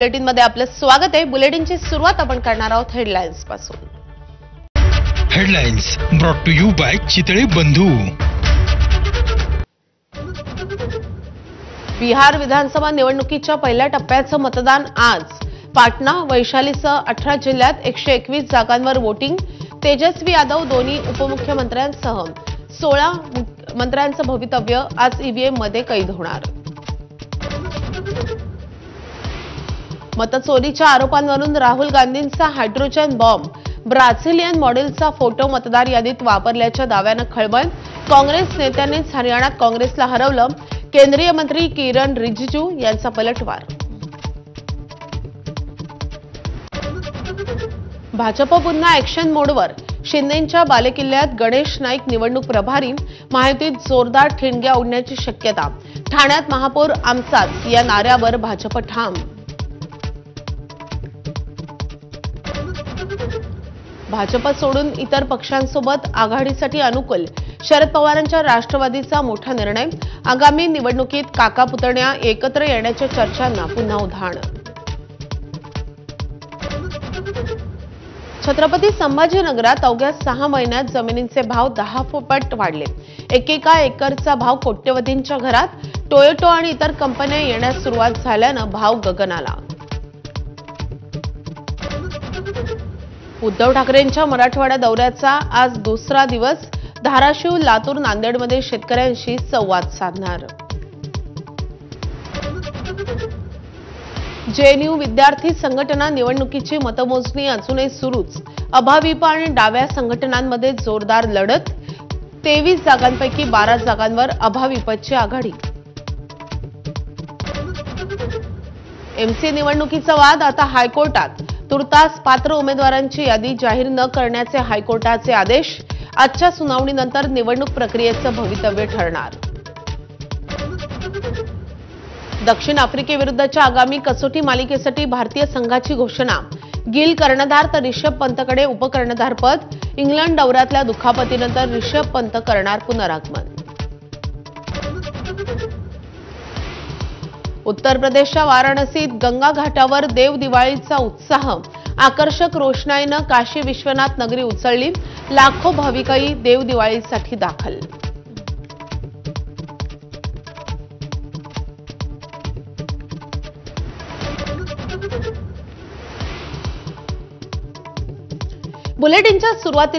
बुलेटिनमध्ये आपलं स्वागत आहे। बुलेटिनची सुरुवात आपण करणार आहोत हेडलाईन्स पासून। Headlines brought to you by Chitale Bandhu. Bihar विधानसभा निवडणुकीच्या पहिल्या टप्प्याचं मतदान आज। पाटणा वैशालीसह 18 जिल्ह्यात 121 जागांवर वोटिंग। तेजस्वी यादव दोन्ही उपमुख्यमंत्र्यांसह 16 मंत्र्यांचं भवितव्य आज ईव्हीएम मध्ये कैद होणार। मतचोरीच्या आरोपांवरून राहुल गांधींचा हायड्रोजन बॉम्ब ब्राझिलियन मॉडेलचा फोटो मतदार यादीत वापरल्याच्या दाव्यानं खळबळ। काँग्रेस नेत्यांनीच हरियाणात काँग्रेसला हरवलं। केंद्रीय मंत्री किरण रिजिजू यांचा पलटवार। भाजप पुन्हा ॲक्शन मोडवर। शिंदेंच्या बालेकिल्ल्यात गणेश नाईक निवडणूक प्रभारी। महायुतीत जोरदार ठिणग्या उडण्याची शक्यता। ठाण्यात महापौर आमचाच या नाऱ्यावर भाजप ठाम। भाजप सोडून इतर पक्षांसोबत आघाडीसाठी अनुकूल। शरद पवारांच्या राष्ट्रवादीचा मोठा निर्णय। आगामी निवडणुकीत काका पुतण्या एकत्र येण्याच्या चर्चांना पुन्हा उधाण। छत्रपती संभाजीनगरात अवघ्या 6 महिन्यात जमिनींचे भाव 10 पट वाढले। एकेका एकरचा भाव कोट्यवधींच्या घरात। टोयोटो आणि इतर कंपन्या येण्यास सुरुवात झाल्यानं भाव गगनाला। उद्धव ठाकरेंच्या मराठवाडा दौऱ्याचा आज दुसरा दिवस। धाराशिव लातूर नांदेडमध्ये शेतकऱ्यांशी संवाद साधणार। जेएनयू विद्यार्थी संघटना निवडणुकीची मतमोजणी अजूनही सुरूच। अभाविप आणि डाव्या संघटनांमध्ये जोरदार लढत। 23 जागांपैकी 12 जागांवर अभाविपची आघाडी। एमसी निवडणुकीचा वाद आता हायकोर्टात। तुर्तास पात्र उमेदवारांची यादी जाहीर न करण्याचे हायकोर्टाचे आदेश। आजच्या सुनावणीनंतर निवडणूक प्रक्रियेचं भवितव्य ठरणार। दक्षिण आफ्रिकेविरुद्धच्या आगामी कसोटी मालिकेसाठी भारतीय संघाची घोषणा। गिल कर्णधार तर रिषभ पंतकडे उपकर्णधारपद। इंग्लंड दौऱ्यातल्या दुखापतीनंतर रिषभ पंत करणार पुनरागमन। उत्तर प्रदेशच्या वाराणसीत गंगा घाटावर देव दिवाळीचा उत्साह। आकर्षक रोषणाईनं काशी विश्वनाथ नगरी उचलली। लाखो भाविकही देव दिवाळीसाठी दाखल। बुलेटिनच्या सुरुवातीला